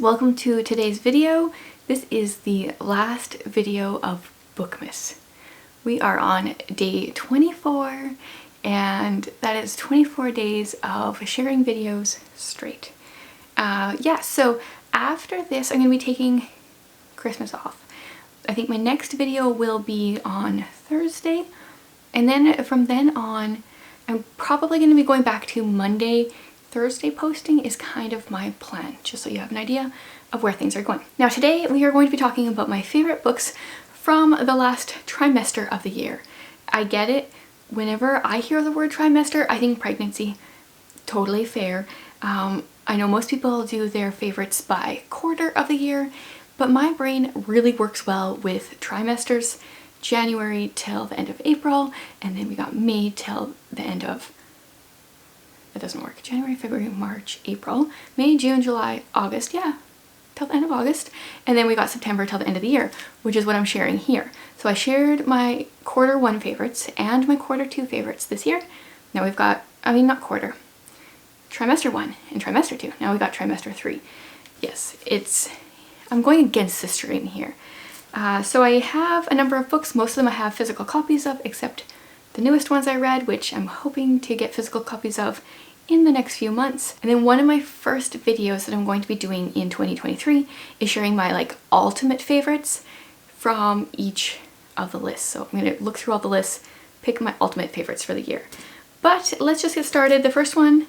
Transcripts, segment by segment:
welcome to today's video. This is the last video of Bookmas. We are on day 24 and that is 24 days of sharing videos straight. So after this I'm going to be taking Christmas off. I think my next video will be on Thursday, and then from then on I'm probably going to be going back to Monday. Thursday posting is kind of my plan, just so you have an idea of where things are going. Now today we are going to be talking about my favorite books from the last trimester of the year. I get it, whenever I hear the word trimester, I think pregnancy. Totally fair. I know most people do their favorites by quarter of the year, but my brain really works well with trimesters. January till the end of April, and then we got May till the end of, that doesn't work, January, February, March, April, May, June, July, August, yeah, till the end of August, and then we got September till the end of the year, which is what I'm sharing here. So I shared my quarter one favorites and my quarter two favorites this year. Now we've got, trimester one and trimester two. Now we got trimester three. Yes, I'm going against the stream here. So I have a number of books. Most of them I have physical copies of, except the newest ones I read, which I'm hoping to get physical copies of in the next few months. And then one of my first videos that I'm going to be doing in 2023 is sharing my ultimate favorites from each of the lists. So I'm going to look through all the lists, pick my ultimate favorites for the year. But let's just get started. The first one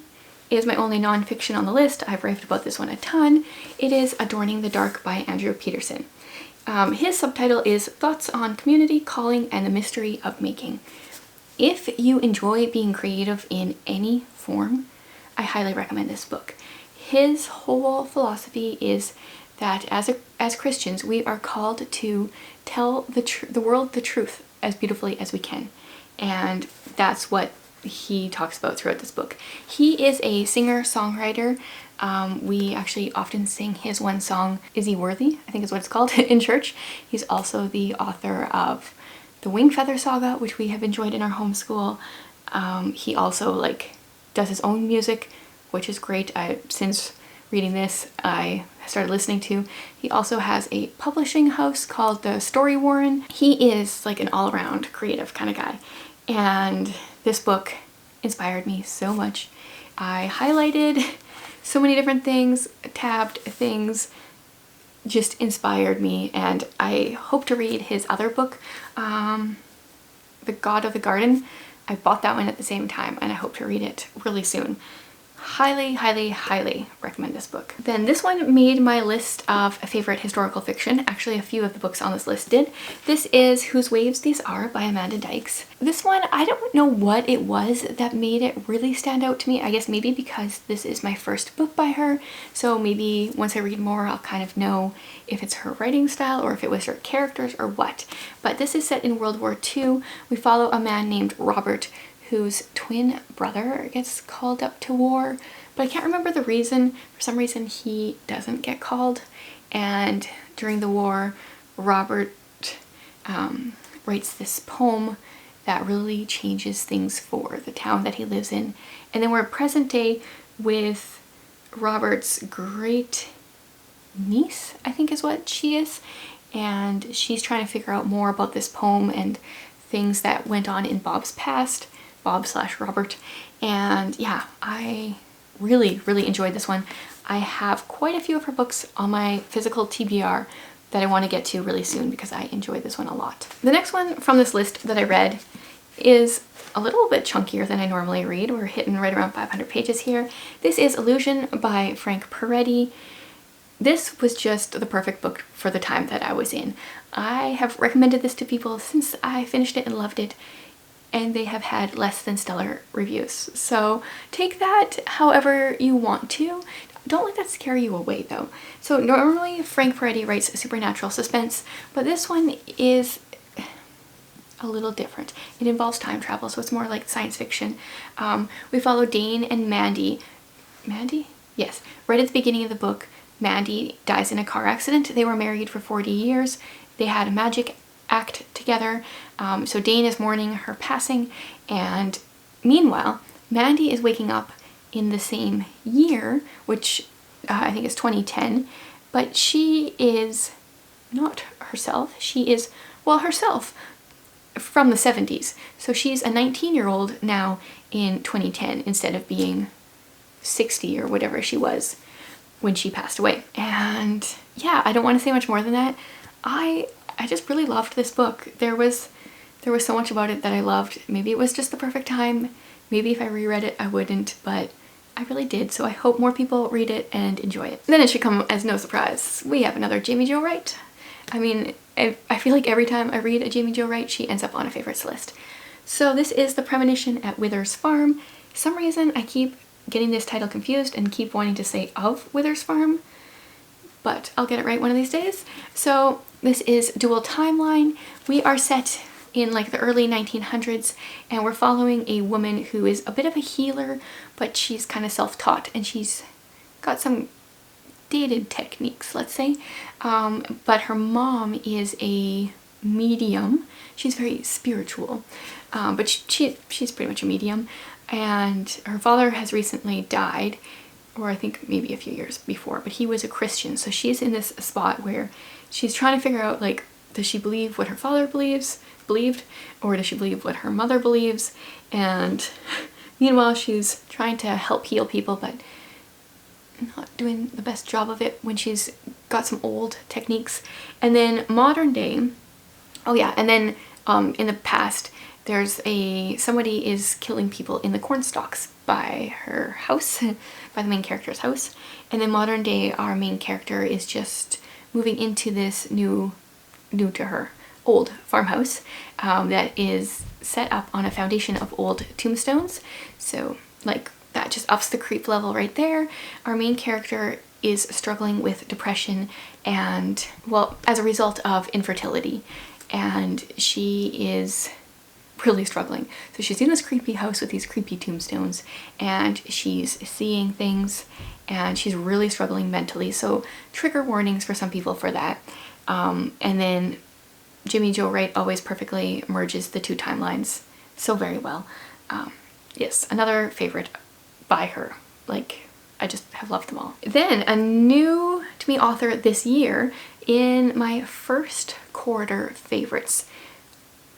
is my only nonfiction on the list. I've raved about this one a ton. It is Adorning the Dark by Andrew Peterson. His subtitle is Thoughts on Community, Calling, and the Mystery of Making. If you enjoy being creative in any form, I highly recommend this book. His whole philosophy is that as Christians, we are called to tell the world the truth as beautifully as we can. And that's what he talks about throughout this book. He is a singer-songwriter. We actually often sing his one song, Is He Worthy? I think is what it's called in church. He's also the author of the Wingfeather Saga, which we have enjoyed in our homeschool. He also does his own music, which is great. Since reading this, I started listening to. He also has a publishing house called The Story Warren. He is an all-around creative kind of guy. And this book inspired me so much. I highlighted so many different things, tabbed things, just inspired me, and I hope to read his other book, The God of the Garden. I bought that one at the same time and I hope to read it really soon. Highly, highly, highly recommend this book. Then this one made my list of favorite historical fiction. Actually, a few of the books on this list did. This is Whose Waves These Are by Amanda Dykes. This one, I don't know what it was that made it really stand out to me. I guess maybe because this is my first book by her. So maybe once I read more, I'll kind of know if it's her writing style or if it was her characters or what. But this is set in World War II. We follow a man named Robert whose twin brother gets called up to war, but I can't remember the reason. For some reason he doesn't get called, and during the war Robert writes this poem that really changes things for the town that he lives in. And then we're present day with Robert's great niece, I think is what she is, and she's trying to figure out more about this poem and things that went on in Bob's past. Bob/Robert, and yeah, I really enjoyed this one. I have quite a few of her books on my physical TBR that I want to get to really soon because I enjoyed this one a lot. The next one from this list that I read is a little bit chunkier than I normally read. We're hitting right around 500 pages here. This is Illusion by Frank Peretti. This was just the perfect book for the time that I was in. I have recommended this to people since I finished it and loved it, and they have had less than stellar reviews. So take that however you want to. Don't let that scare you away though. So normally Frank Peretti writes supernatural suspense, but this one is a little different. It involves time travel, so it's more like science fiction. We follow Dane and Mandy. Mandy? Yes. Right at the beginning of the book, Mandy dies in a car accident. They were married for 40 years. They had a magic act together. So Dane is mourning her passing, and meanwhile Mandy is waking up in the same year, which I think is 2010, but she is not herself. She is, well, herself from the 70s. So she's a 19-year-old now in 2010 instead of being 60 or whatever she was when she passed away. And yeah, I don't want to say much more than that. I just really loved this book. There was so much about it that I loved. Maybe it was just the perfect time. Maybe if I reread it I wouldn't, but I really did. So I hope more people read it and enjoy it. Then it should come as no surprise, we have another Jamie Jo Wright. I mean, I feel like every time I read a Jamie Jo Wright, she ends up on a favorites list. So this is The Premonition at Wither's Farm. For some reason I keep getting this title confused and keep wanting to say Of Wither's Farm, but I'll get it right one of these days. So this is dual timeline. We are set in like the early 1900s, and we're following a woman who is a bit of a healer, but she's kind of self-taught and she's got some dated techniques, let's say. But her mom is a medium. She's very spiritual, but she's pretty much a medium, and her father has recently died, or I think maybe a few years before, but he was a Christian. So she's in this spot where she's trying to figure out, like, does she believe what her father believed, or does she believe what her mother believes? And meanwhile she's trying to help heal people, but not doing the best job of it when she's got some old techniques. And then modern day, oh yeah, and then in the past there's somebody is killing people in the corn stalks by her house, by the main character's house. And then modern day, our main character is just moving into this new to her old farmhouse that is set up on a foundation of old tombstones. So like that just ups the creep level right there. Our main character is struggling with depression and, well, as a result of infertility, and she is really struggling. So she's in this creepy house with these creepy tombstones, and she's seeing things, and she's really struggling mentally. So trigger warnings for some people for that. And then Jamie Jo Wright always perfectly merges the two timelines so very well. Yes, another favorite by her. Like, I just have loved them all. Then a new to me author this year in my first quarter favorites.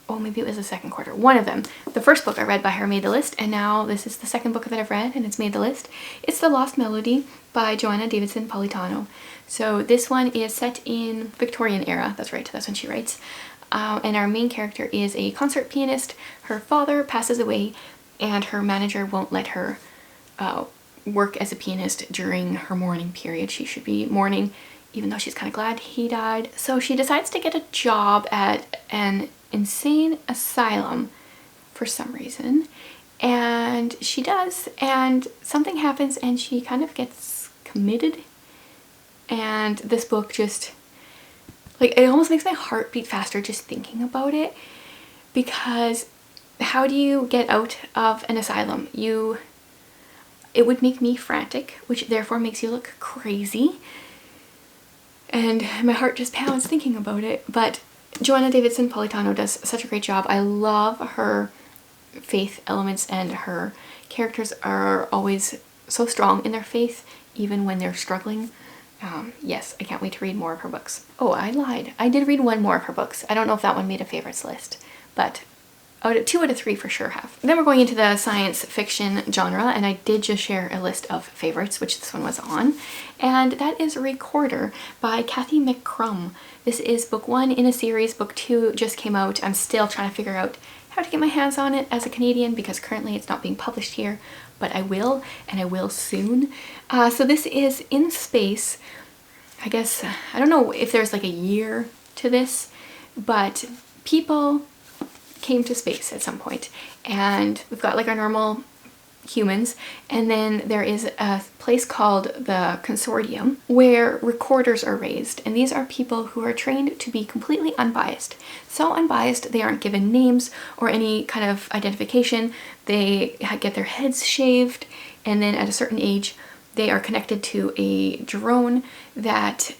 Oh, maybe it was the second quarter. One of them. The first book I read by her made the list, and now this is the second book that I've read and it's made the list. It's The Lost Melody by Joanna Davidson Politano. So this one is set in Victorian era. That's right, that's when she writes. And our main character is a concert pianist. Her father passes away and her manager won't let her work as a pianist during her mourning period. She should be mourning even though she's kind of glad he died. So she decides to get a job at an insane asylum for some reason, and she does, and something happens and she kind of gets committed. And this book just, like, it almost makes my heart beat faster just thinking about it, because how do you get out of an asylum? It would make me frantic, which therefore makes you look crazy, and my heart just pounds thinking about it. But Joanna Davidson Politano does such a great job. I love her faith elements, and her characters are always so strong in their faith even when they're struggling. Yes, I can't wait to read more of her books. Oh, I lied. I did read one more of her books. I don't know if that one made a favorites list, but 2 out of 3 for sure have. Then we're going into the science fiction genre, and I did just share a list of favorites, which this one was on, and that is Recorder by Kathy McCrum. This is book 1 in a series. Book 2 just came out. I'm still trying to figure out how to get my hands on it as a Canadian, because currently it's not being published here, but I will, and I will soon. So this is in space. I guess, I don't know if there's like a year to this, but people came to space at some point, and we've got like our normal humans, and then there is a place called the Consortium where recorders are raised, and these are people who are trained to be completely unbiased. So unbiased they aren't given names or any kind of identification. They get their heads shaved, and then at a certain age they are connected to a drone that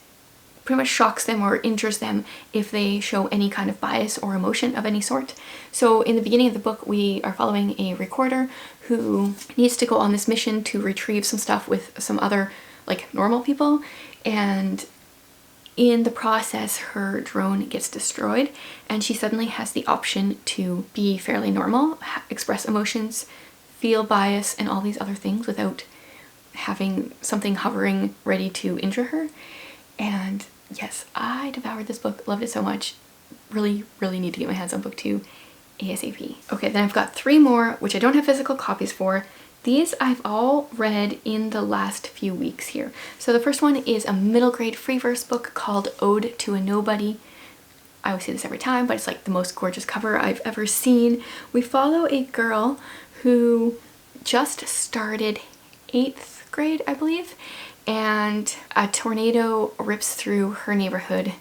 pretty much shocks them or injures them if they show any kind of bias or emotion of any sort. So in the beginning of the book we are following a recorder who needs to go on this mission to retrieve some stuff with some other like normal people, and In the process, her drone gets destroyed and she suddenly has the option to be fairly normal, express emotions, feel bias, and all these other things without having something hovering ready to injure her. And yes, I devoured this book, loved it so much. Really, really need to get my hands on book 2 ASAP. Okay, then I've got 3 more, which I don't have physical copies for. These I've all read in the last few weeks here. So the first one is a middle grade free verse book called Ode to a Nobody. I always say this every time, but it's like the most gorgeous cover I've ever seen. We follow a girl who just started 8th grade, I believe, and a tornado rips through her neighborhood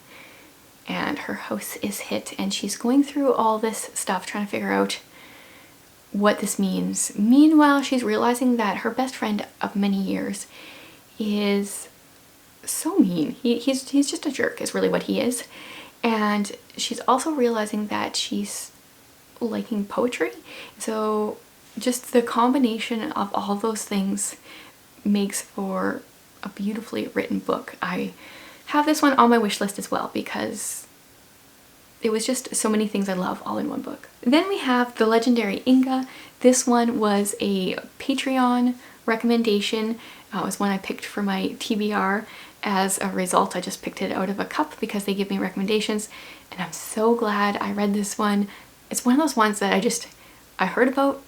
and her house is hit, and she's going through all this stuff trying to figure out what this means. Meanwhile, she's realizing that her best friend of many years is so mean. He's just a jerk is really what he is. And she's also realizing that she's liking poetry. So just the combination of all those things makes for a beautifully written book. I have this one on my wish list as well because it was just so many things I love all in one book. Then we have The Legendary Inga. This one was a Patreon recommendation. It was one I picked for my TBR. As a result, I just picked it out of a cup because they give me recommendations, and I'm so glad I read this one. It's one of those ones that I heard about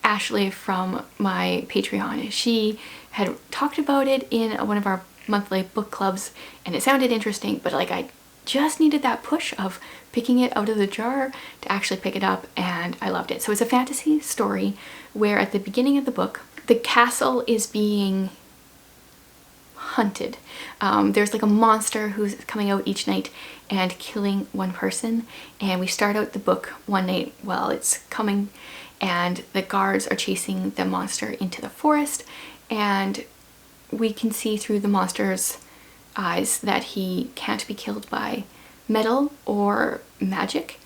Ashley from my Patreon. She had talked about it in one of our monthly book clubs and it sounded interesting, but like I just needed that push of picking it out of the jar to actually pick it up, and I loved it. So it's a fantasy story where at the beginning of the book, the castle is being hunted. There's like a monster who's coming out each night and killing one person, and we start out the book one night while it's coming and the guards are chasing the monster into the forest, and we can see through the monster's eyes that he can't be killed by metal or magic.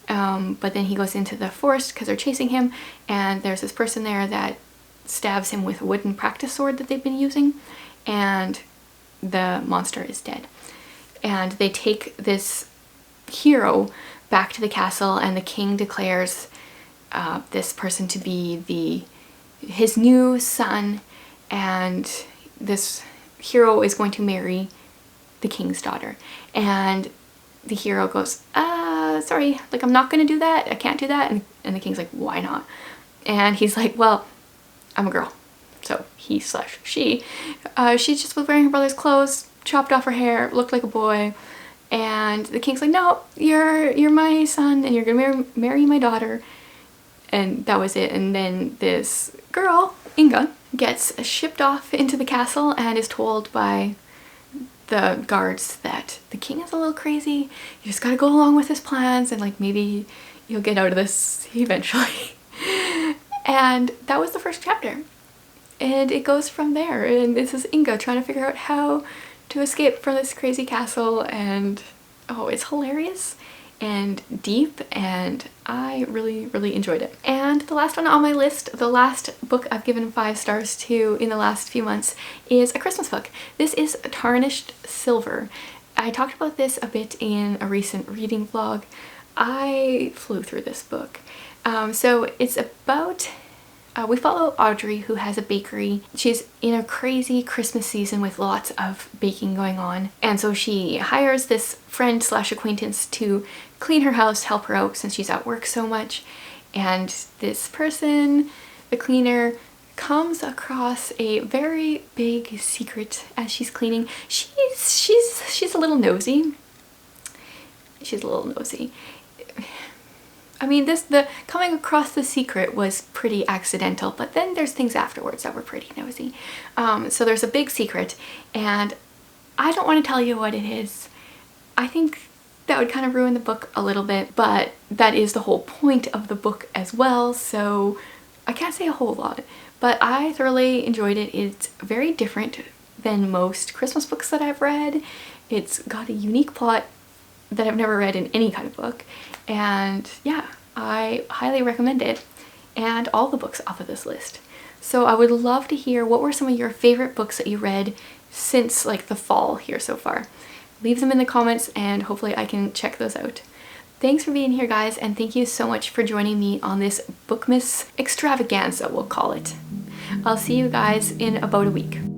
But then he goes into the forest because they're chasing him, and there's this person there that stabs him with a wooden practice sword that they've been using, and the monster is dead. And they take this hero back to the castle, and the king declares this person to be his new son, and this hero is going to marry the king's daughter. And the hero goes, sorry, like I'm not gonna do that, I can't do that. And the king's like, why not? And he's like, well, I'm a girl. So she just was wearing her brother's clothes, chopped off her hair, looked like a boy. And the king's like, no, you're my son and you're gonna marry my daughter. And that was it. And then this girl, Inga, gets shipped off into the castle and is told by the guards that the king is a little crazy. You just gotta go along with his plans and like maybe you'll get out of this eventually. And that was the first chapter. And it goes from there. And this is Inga trying to figure out how to escape from this crazy castle, and oh, it's hilarious and deep, and I really, really enjoyed it. And the last one on my list, the last book I've given 5 stars to in the last few months, is a Christmas book. This is Tarnished Silver. I talked about this a bit in a recent reading vlog. I flew through this book. So it's about we follow Audrey, who has a bakery. She's in a crazy Christmas season with lots of baking going on. And so she hires this friend / acquaintance to clean her house, help her out since she's at work so much. And this person, the cleaner, comes across a very big secret as she's cleaning. She's a little nosy. She's a little nosy. I mean, the coming across the secret was pretty accidental, but then there's things afterwards that were pretty nosy. So there's a big secret, and I don't want to tell you what it is. I think that would kind of ruin the book a little bit, but that is the whole point of the book as well, so I can't say a whole lot. But I thoroughly enjoyed it. It's very different than most Christmas books that I've read. It's got a unique plot that I've never read in any kind of book, and yeah, I highly recommend it, and all the books off of this list. So I would love to hear what were some of your favorite books that you read since like the fall here so far. Leave them in the comments and hopefully I can check those out. Thanks for being here, guys, and thank you so much for joining me on this Bookmas extravaganza, we'll call it. I'll see you guys in about a week.